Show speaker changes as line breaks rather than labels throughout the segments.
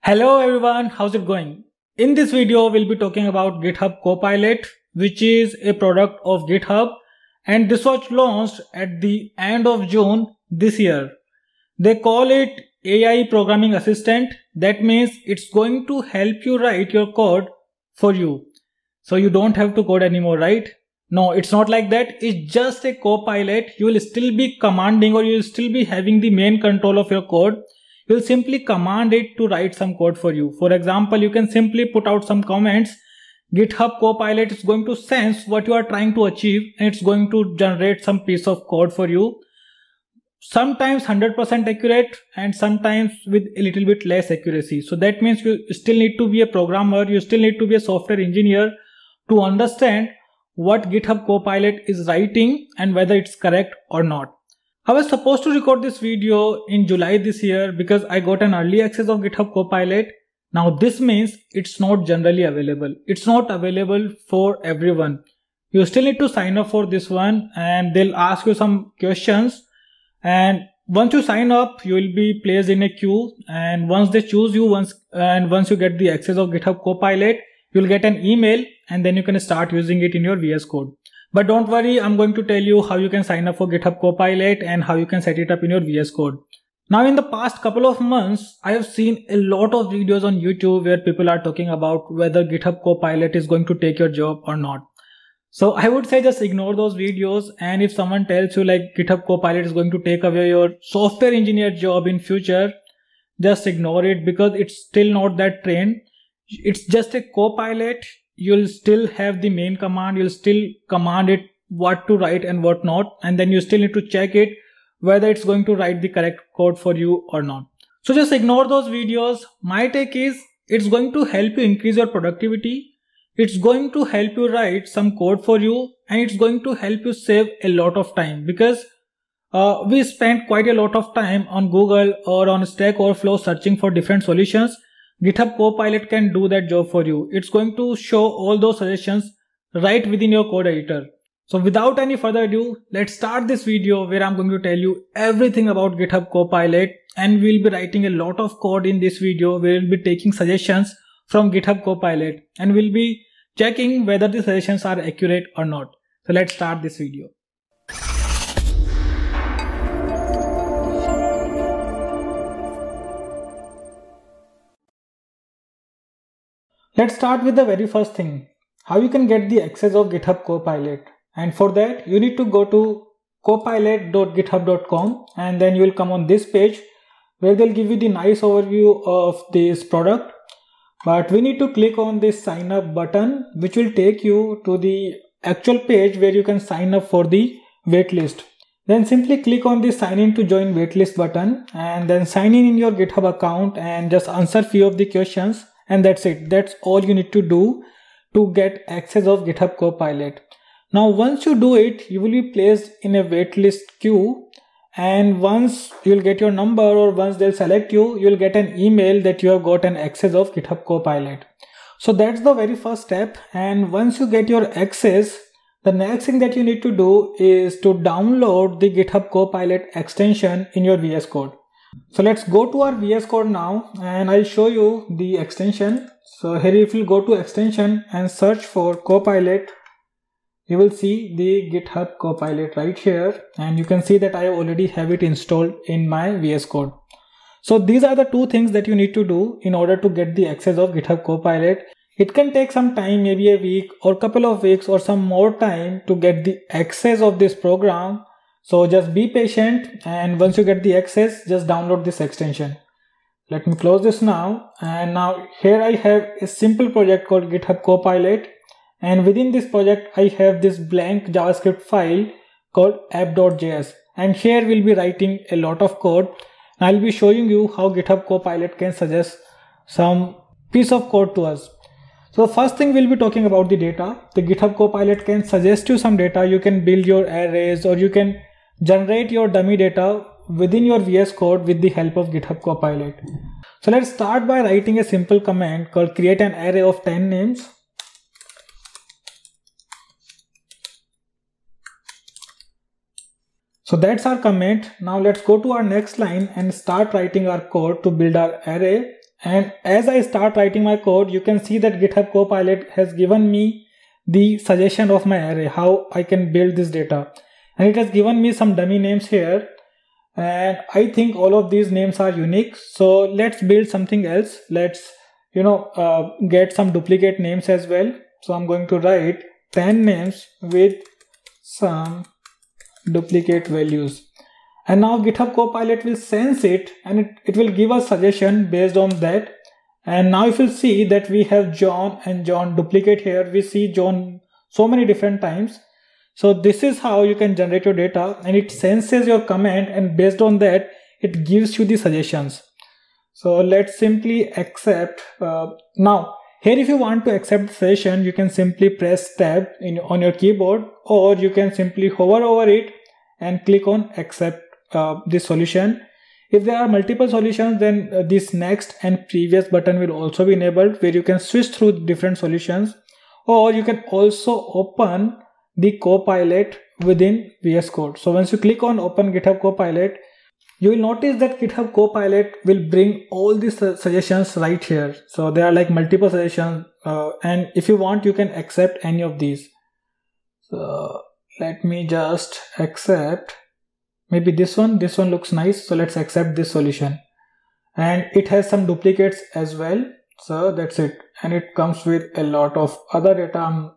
Hello everyone, how's it going? In this video, we'll be talking about GitHub Copilot, which is a product of GitHub, and this was launched at the end of June this year. They call it AI Programming Assistant. That means it's going to help you write your code for you. So you don't have to code anymore, right? No, it's not like that. It's just a copilot. You will still be commanding, or you will still be having the main control of your code. You'll simply command it to write some code for you. For example, you can simply put out some comments. GitHub Copilot is going to sense what you are trying to achieve, and it's going to generate some piece of code for you. Sometimes 100% accurate and sometimes with a little bit less accuracy. So that means you still need to be a programmer, you still need to be a software engineer to understand what GitHub Copilot is writing and whether it's correct or not. I was supposed to record this video in July this year because I got an early access of GitHub Copilot. Now this means it's not generally available. It's not available for everyone. You still need to sign up for this one, and they'll ask you some questions. And once you sign up, you will be placed in a queue. And once they choose you, once you get the access of GitHub Copilot, you'll get an email, and then you can start using it in your VS Code. But don't worry, I'm going to tell you how you can sign up for GitHub Copilot and how you can set it up in your VS Code. Now, in the past couple of months, I have seen a lot of videos on YouTube where people are talking about whether GitHub Copilot is going to take your job or not. So I would say just ignore those videos, and if someone tells you like GitHub Copilot is going to take away your software engineer job in future, just ignore it because it's still not that trained. It's just a copilot. You'll still have the main command, you'll still command it what to write and what not, and then you still need to check it whether it's going to write the correct code for you or not. So just ignore those videos. My take is it's going to help you increase your productivity, it's going to help you write some code for you, and it's going to help you save a lot of time because we spend quite a lot of time on Google or on Stack Overflow searching for different solutions. GitHub Copilot can do that job for you. It's going to show all those suggestions right within your code editor. So without any further ado, let's start this video where I'm going to tell you everything about GitHub Copilot, and we'll be writing a lot of code in this video. We'll be taking suggestions from GitHub Copilot and we'll be checking whether the suggestions are accurate or not. So let's start this video. Let's start with the very first thing, how you can get the access of GitHub Copilot. And for that, you need to go to copilot.github.com, and then you will come on this page where they'll give you the nice overview of this product. But we need to click on this sign up button, which will take you to the actual page where you can sign up for the waitlist. Then simply click on the sign in to join waitlist button, and then sign in your GitHub account and just answer few of the questions. And that's it. That's all you need to do to get access of GitHub Copilot. Now, once you do it, you will be placed in a waitlist queue. And once you'll get your number, or once they'll select you, you'll get an email that you have got an access of GitHub Copilot. So that's the very first step. And once you get your access, the next thing that you need to do is to download the GitHub Copilot extension in your VS Code. So let's go to our VS Code now, and I'll show you the extension. So here, if you go to extension and search for Copilot, you will see the GitHub Copilot right here, and you can see that I already have it installed in my VS Code. So these are the two things that you need to do in order to get the access of GitHub Copilot. It can take some time, maybe a week or couple of weeks or some more time to get the access of this program. So just be patient, and once you get the access, just download this extension. Let me close this now. And now here I have a simple project called GitHub Copilot. And within this project, I have this blank JavaScript file called app.js. And here we'll be writing a lot of code. I'll be showing you how GitHub Copilot can suggest some piece of code to us. So the first thing, we'll be talking about the data. The GitHub Copilot can suggest you some data. You can build your arrays, or you can generate your dummy data within your VS Code with the help of GitHub Copilot. So let's start by writing a simple command called create an array of 10 names. So that's our command. Now let's go to our next line and start writing our code to build our array. And as I start writing my code, you can see that GitHub Copilot has given me the suggestion of my array, how I can build this data. And it has given me some dummy names here. And I think all of these names are unique. So let's build something else. Let's, get some duplicate names as well. So I'm going to write 10 names with some duplicate values. And now GitHub Copilot will sense it and it will give us suggestion based on that. And now if you see that we have John and John duplicate here, we see John so many different times. So this is how you can generate your data, and it senses your command, and based on that it gives you the suggestions. So let's simply accept. Now here, if you want to accept the suggestion, you can simply press tab on your keyboard, or you can simply hover over it and click on accept this solution. If there are multiple solutions, then this next and previous button will also be enabled, where you can switch through different solutions. Or you can also open the Copilot within VS Code. So once you click on open GitHub Copilot, you will notice that GitHub Copilot will bring all these suggestions right here. So there are like multiple suggestions, and if you want, you can accept any of these. So let me just accept maybe this one. This one looks nice, so let's accept this solution. And it has some duplicates as well, so that's it. And it comes with a lot of other data.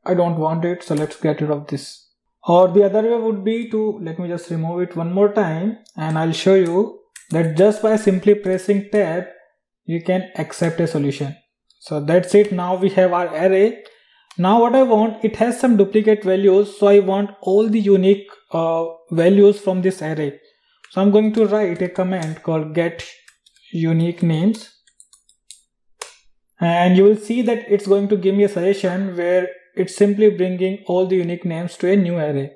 I don't want it, so let's get rid of this. Or the other way would be to, let me just remove it one more time, and I'll show you that just by simply pressing tab, you can accept a solution. So that's it. Now we have our array. Now what I want, it has some duplicate values, so I want all the unique values from this array. So I'm going to write a command called get unique names, and you will see that it's going to give me a suggestion where it's simply bringing all the unique names to a new array.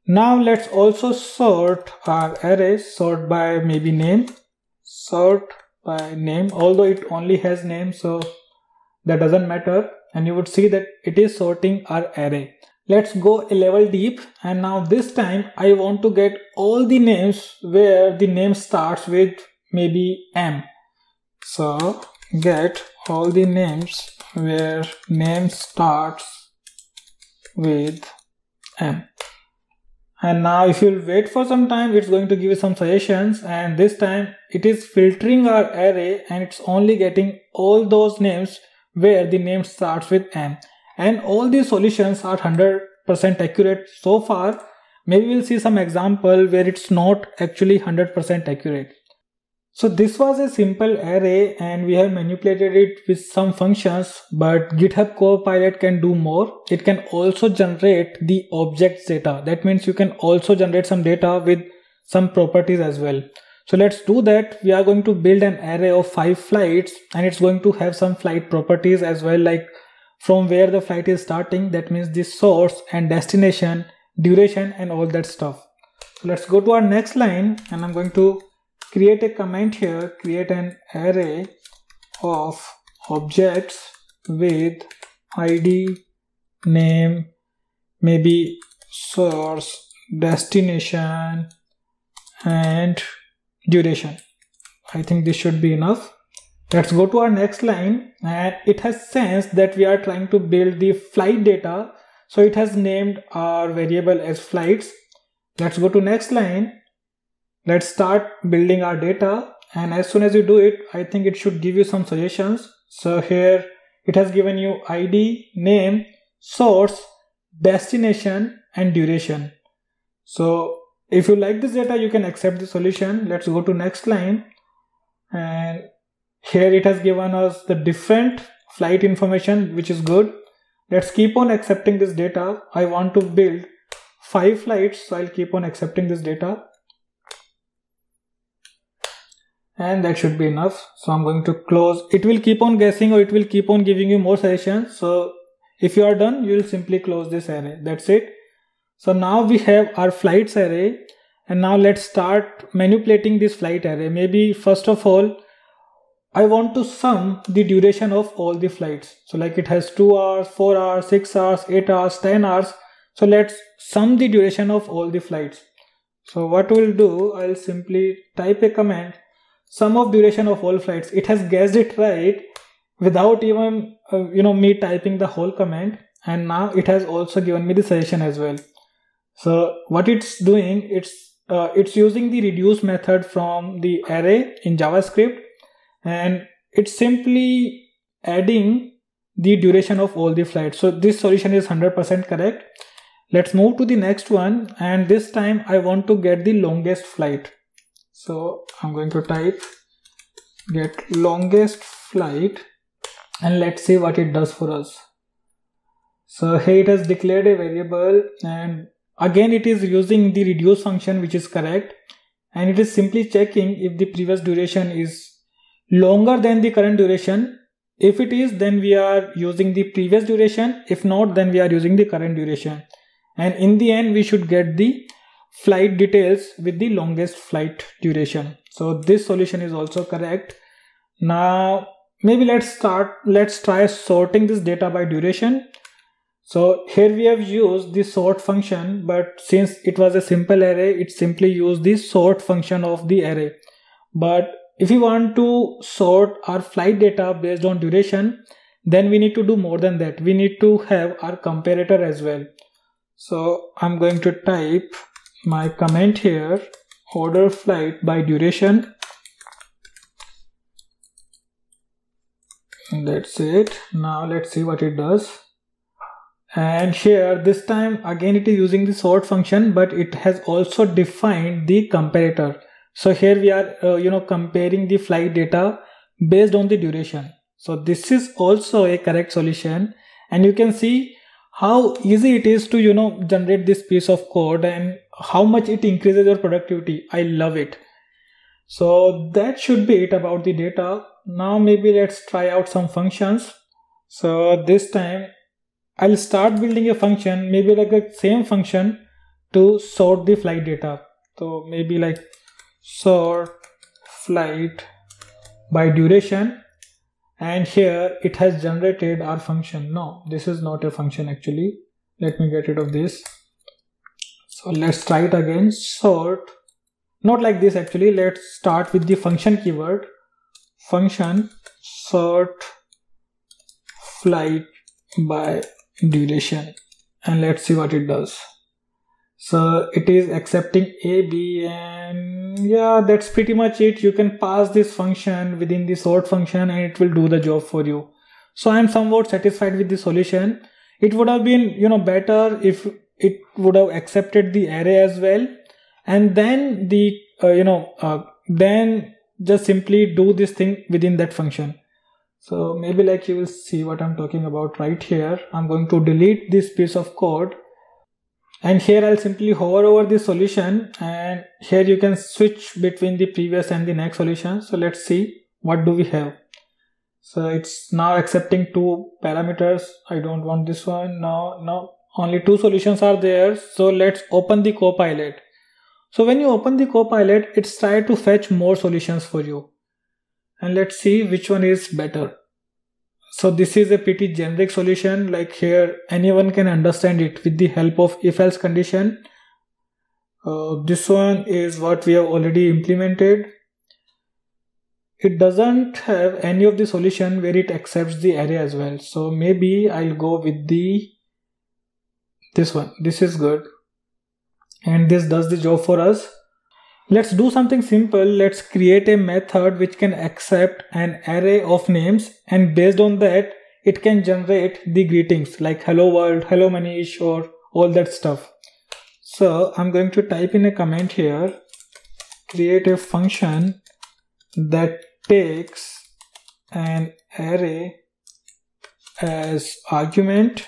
Now let's also sort our array, sort by maybe name, sort by name, although it only has name, so that doesn't matter. And you would see that it is sorting our array. Let's go a level deep, and now this time I want to get all the names where the name starts with maybe M. So get all the names where name starts with M. And now if you'll wait for some time, it's going to give you some suggestions, and this time it is filtering our array and it's only getting all those names where the name starts with M. And all these solutions are 100% accurate so far. Maybe we'll see some example where it's not actually 100% accurate. So this was a simple array, and we have manipulated it with some functions, but GitHub Copilot can do more. It can also generate the objects data. That means you can also generate some data with some properties as well. So let's do that. We are going to build an array of 5 flights, and it's going to have some flight properties as well, like from where the flight is starting. That means the source and destination, duration, and all that stuff. So let's go to our next line, and I'm going to create a command here, create an array of objects with ID, name, maybe source, destination, and duration. I think this should be enough. Let's go to our next line, and it has sensed that we are trying to build the flight data, so it has named our variable as flights. Let's go to next line. Let's start building our data, and as soon as you do it, I think it should give you some suggestions. So here it has given you ID, name, source, destination, and duration. So if you like this data, you can accept the solution. Let's go to next line, and here it has given us the different flight information, which is good. Let's keep on accepting this data. I want to build 5 flights, so I'll keep on accepting this data. And that should be enough. So I'm going to close. It will keep on guessing, or it will keep on giving you more suggestions. So if you are done, you will simply close this array. That's it. So now we have our flights array, and now let's start manipulating this flight array. Maybe first of all, I want to sum the duration of all the flights. So like it has 2 hours, 4 hours, 6 hours, 8 hours, 10 hours. So let's sum the duration of all the flights. So what we'll do, I'll simply type a command sum of duration of all flights. It has guessed it right without even me typing the whole comment, and now it has also given me the suggestion as well. So what it's doing, it's using the reduce method from the array in JavaScript, and it's simply adding the duration of all the flights. So this solution is 100% correct. Let's move to the next one, and this time I want to get the longest flight. So I'm going to type get longest flight, and let's see what it does for us. So here it has declared a variable, and again it is using the reduce function, which is correct, and it is simply checking if the previous duration is longer than the current duration. If it is, then we are using the previous duration. If not, then we are using the current duration. And in the end, we should get the flight details with the longest flight duration. So this solution is also correct. Now maybe let's try sorting this data by duration. So here we have used the sort function, but since it was a simple array, it simply used the sort function of the array. But if we want to sort our flight data based on duration, then we need to do more than that. We need to have our comparator as well. So I'm going to type my comment here, order flight by duration. That's it. Now let's see what it does. And here this time again it is using the sort function, but it has also defined the comparator. So here we are comparing the flight data based on the duration. So this is also a correct solution, and you can see how easy it is to generate this piece of code and how much it increases your productivity. I love it. So that should be it about the data. Now maybe let's try out some functions. So this time I'll start building a function, maybe like the same function to sort the flight data. So maybe like sort flight by duration, and here it has generated our function. No, this is not a function actually. Let me get rid of this. So let's try it again. Sort, not like this actually. Let's start with the function keyword. Function sort flight by duration, and let's see what it does. So it is accepting A, B, and yeah, that's pretty much it. You can pass this function within the sort function and it will do the job for you. So I'm somewhat satisfied with the solution. It would have been better if it would have accepted the array as well, and then then just simply do this thing within that function. So maybe like you will see what I'm talking about right here. I'm going to delete this piece of code, and here I'll simply hover over the solution, and here you can switch between the previous and the next solution. So let's see what do we have. So it's now accepting two parameters. I don't want this one. No, only two solutions are there. So let's open the Copilot. So when you open the Copilot, it's trying to fetch more solutions for you, and let's see which one is better. So this is a pretty generic solution, like here anyone can understand it with the help of if-else condition. This one is what we have already implemented. It doesn't have any of the solution where it accepts the array as well. So maybe I'll go with this one. This is good, and this does the job for us. Let's do something simple. Let's create a method which can accept an array of names, and based on that it can generate the greetings like hello world, hello Manish, or all that stuff. So I'm going to type in a comment here, create a function that takes an array as argument,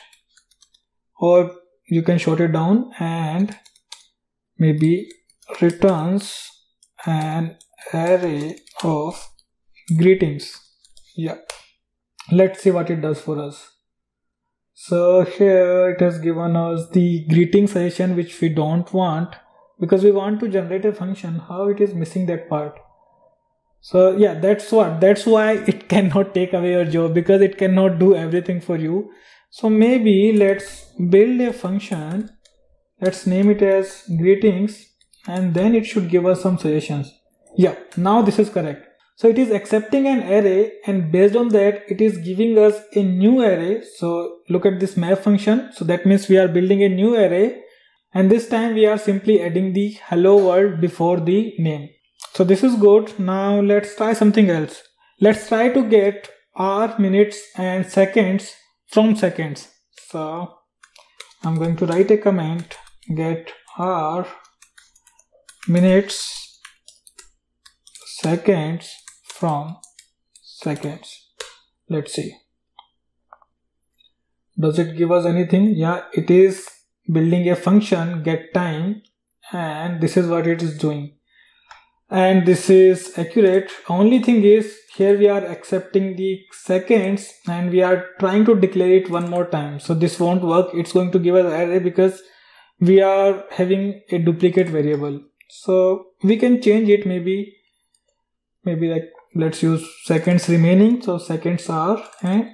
or you can short it down, and maybe returns an array of greetings. Yeah, let's see what it does for us. So here it has given us the greeting suggestion, which we don't want because we want to generate a function. How it is missing that part? So yeah, that's why it cannot take away your job, because it cannot do everything for you. So maybe let's build a function. Let's name it as greetings, and then it should give us some suggestions. Yeah, now this is correct. So it is accepting an array, and based on that it is giving us a new array. So look at this map function. So that means we are building a new array, and this time we are simply adding the hello world before the name. So this is good. Now let's try something else. Let's try to get hour, minutes and seconds from seconds. So I'm going to write a comment, get hour, minutes, seconds from seconds. Let's see. Does it give us anything? Yeah, it is building a function get time, and this is what it is doing. And this is accurate. Only thing is here we are accepting the seconds and we are trying to declare it one more time. So this won't work. It's going to give us an array because we are having a duplicate variable. So we can change it, maybe like let's use seconds remaining. So seconds are, and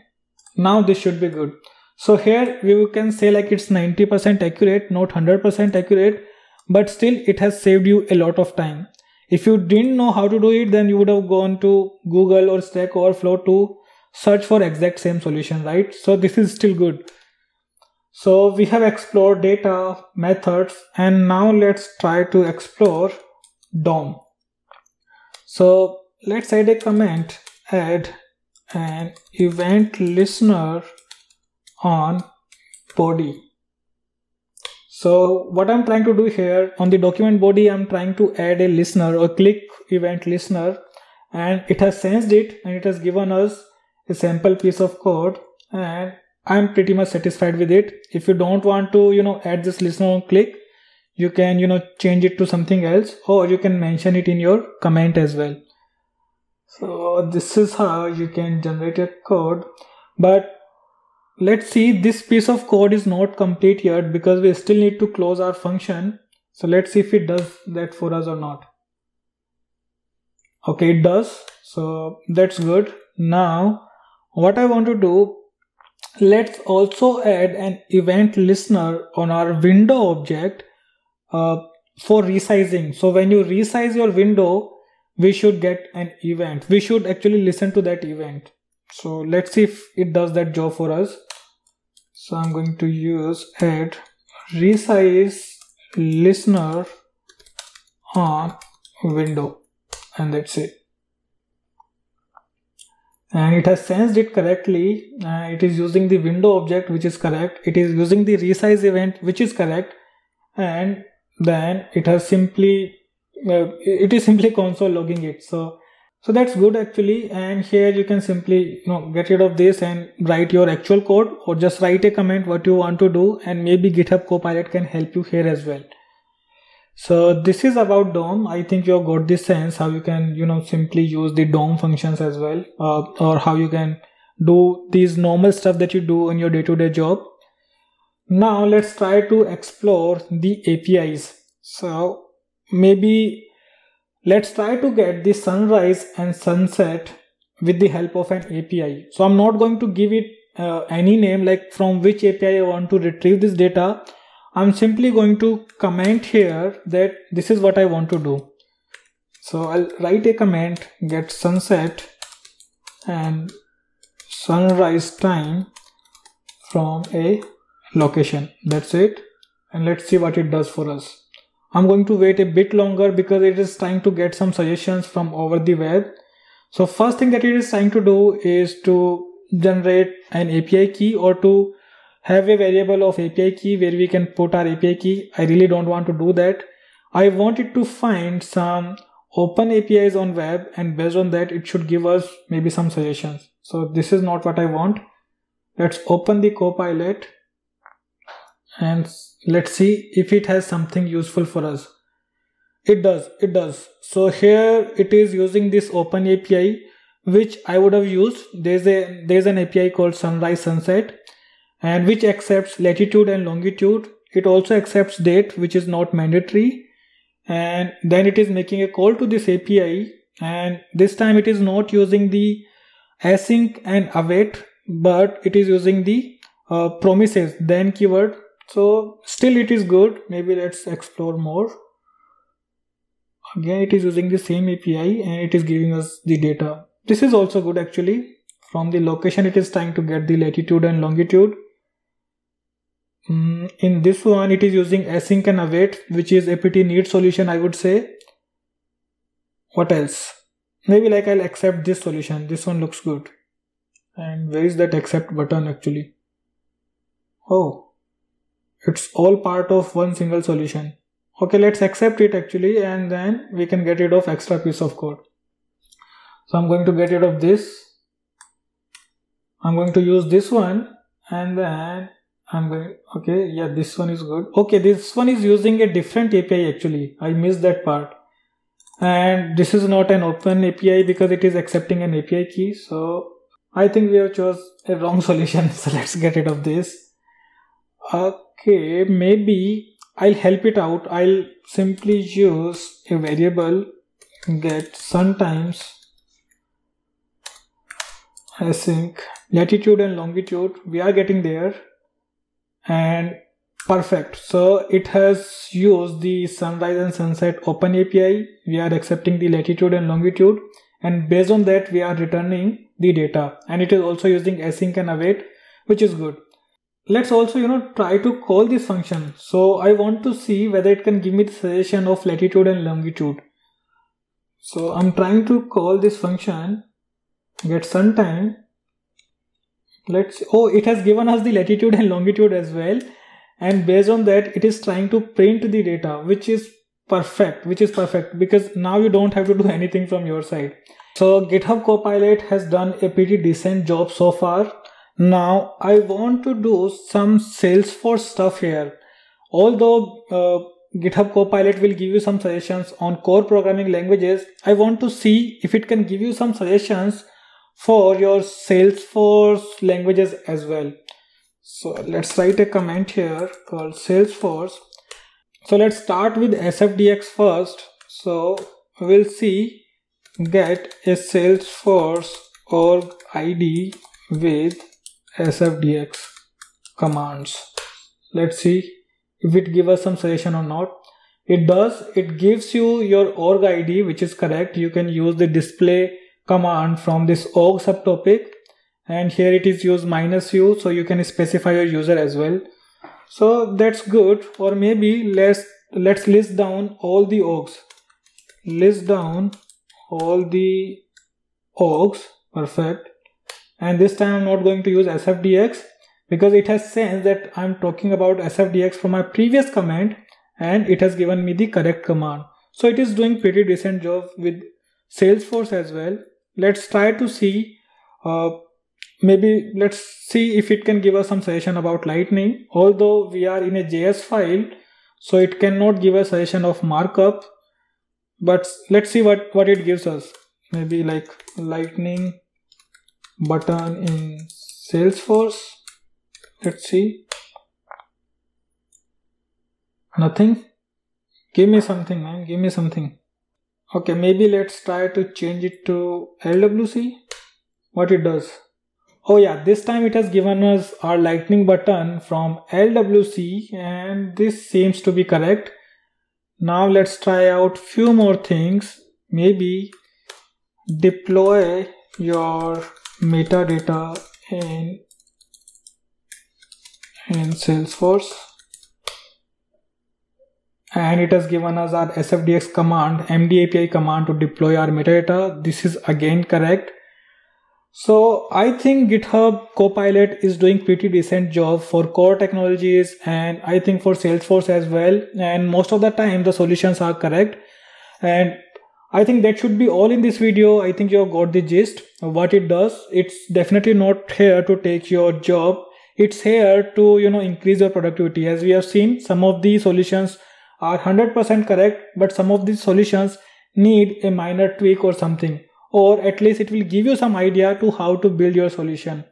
now this should be good. So here we can say like it's 90% accurate, not 100% accurate, but still it has saved you a lot of time. If you didn't know how to do it, then you would have gone to Google or Stack Overflow to search for exact same solution, right? So this is still good. So we have explored data, methods, and now let's try to explore DOM. So let's add a comment, add an event listener on body. So what I'm trying to do here on the document body, I'm trying to add a listener or click event listener, and it has sensed it and it has given us a sample piece of code, and I'm pretty much satisfied with it. If you don't want to, add this listener on click, you can, change it to something else, or you can mention it in your comment as well. So this is how you can generate a code. But let's see, this piece of code is not complete yet because we still need to close our function. So let's see if it does that for us or not. Okay, it does. So that's good. Now what I want to do, let's also add an event listener on our window object for resizing. So when you resize your window, we should get an event. We should actually listen to that event. So let's see if it does that job for us. So I'm going to use add resize listener on window, and that's it. And it has sensed it correctly. It is using the window object, which is correct. It is using the resize event, which is correct. And then it has simply console logging it. So that's good actually. And here you can simply get rid of this and write your actual code, or just write a comment what you want to do, and maybe GitHub Copilot can help you here as well. So this is about DOM. I think you have got this sense how you can simply use the DOM functions as well, or how you can do these normal stuff that you do in your day-to-day job. Now let's try to explore the APIs. So maybe let's try to get the sunrise and sunset with the help of an API. So I'm not going to give it any name, like from which API I want to retrieve this data. I'm simply going to comment here that this is what I want to do. So I'll write a comment, get sunset and sunrise time from a location. That's it. And let's see what it does for us. I'm going to wait a bit longer because it is trying to get some suggestions from over the web. So first thing that it is trying to do is to generate an API key, or to have a variable of API key where we can put our API key. I really don't want to do that. I want it to find some open APIs on web, and based on that it should give us maybe some suggestions. So this is not what I want. Let's open the Copilot and let's see if it has something useful for us. It does. So here it is using this open API, which I would have used. There's an API called sunrise sunset, and which accepts latitude and longitude. It also accepts date, which is not mandatory. And then it is making a call to this API, and this time it is not using the async and await, but it is using the promises then keyword. So still it is good. Maybe let's explore more. Again, it is using the same API and it is giving us the data. This is also good actually. From the location, it is trying to get the latitude and longitude. In this one, it is using async and await, which is a pretty neat solution, I would say. What else? Maybe like I'll accept this solution. This one looks good. And where is that accept button actually? Oh, it's all part of one single solution. Okay, let's accept it actually, and then we can get rid of extra piece of code. So I'm going to get rid of this. I'm going to use this one, and then I'm going, okay, yeah, this one is good. Okay, this one is using a different API actually. I missed that part. And this is not an open API because it is accepting an API key. So I think we have chose a wrong solution. So let's get rid of this. Okay, maybe I'll help it out. I'll simply use a variable get sometimes async latitude and longitude. We are getting there, and perfect. So it has used the sunrise and sunset open API. We are accepting the latitude and longitude, and based on that we are returning the data, and it is also using async and await, which is good. Let's also try to call this function. So I want to see whether it can give me the suggestion of latitude and longitude. So I'm trying to call this function get suntime. Oh, it has given us the latitude and longitude as well, and based on that it is trying to print the data, which is perfect because now you don't have to do anything from your side. So GitHub Copilot has done a pretty decent job so far. Now I want to do some Salesforce stuff here. Although GitHub Copilot will give you some suggestions on core programming languages, I want to see if it can give you some suggestions for your Salesforce languages as well. So let's write a comment here called Salesforce. So let's start with SFDX first. So we'll see get a Salesforce org ID with SFDX commands. Let's see if it gives us some suggestion or not. It does. It gives you your org ID, which is correct. You can use the display command from this org subtopic, and here it is used -u, so you can specify your user as well. So that's good. Or maybe let's list down all the orgs. List down all the orgs. Perfect. And this time I'm not going to use SFDX because it has sensed that I'm talking about SFDX from my previous command, and it has given me the correct command. So it is doing pretty decent job with Salesforce as well. Let's try to see, maybe let's see if it can give us some suggestion about Lightning. Although we are in a JS file, so it cannot give a suggestion of markup, but let's see what it gives us. Maybe like Lightning button in Salesforce. Let's see. Nothing. Give me something, man. Give me something. Okay, maybe let's try to change it to LWC. What it does. Oh yeah, this time it has given us our Lightning button from LWC, and this seems to be correct. Now let's try out few more things. Maybe deploy your metadata in Salesforce, and it has given us our SFDX command, MD-API command to deploy our metadata. This is again correct. So I think GitHub Copilot is doing pretty decent job for core technologies, and I think for Salesforce as well, and most of the time the solutions are correct. And I think that should be all in this video. I think you have got the gist of what it does. It's definitely not here to take your job. It's here to increase your productivity. As we have seen, some of the solutions are 100% correct, but some of these solutions need a minor tweak or something, or at least it will give you some idea to how to build your solution.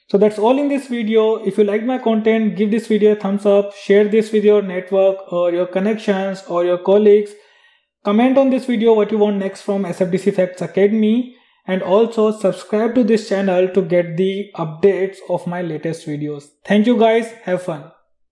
So that's all in this video. If you liked my content, give this video a thumbs up, share this with your network or your connections or your colleagues. Comment on this video what you want next from SFDC Facts Academy, and also subscribe to this channel to get the updates of my latest videos. Thank you guys. Have fun.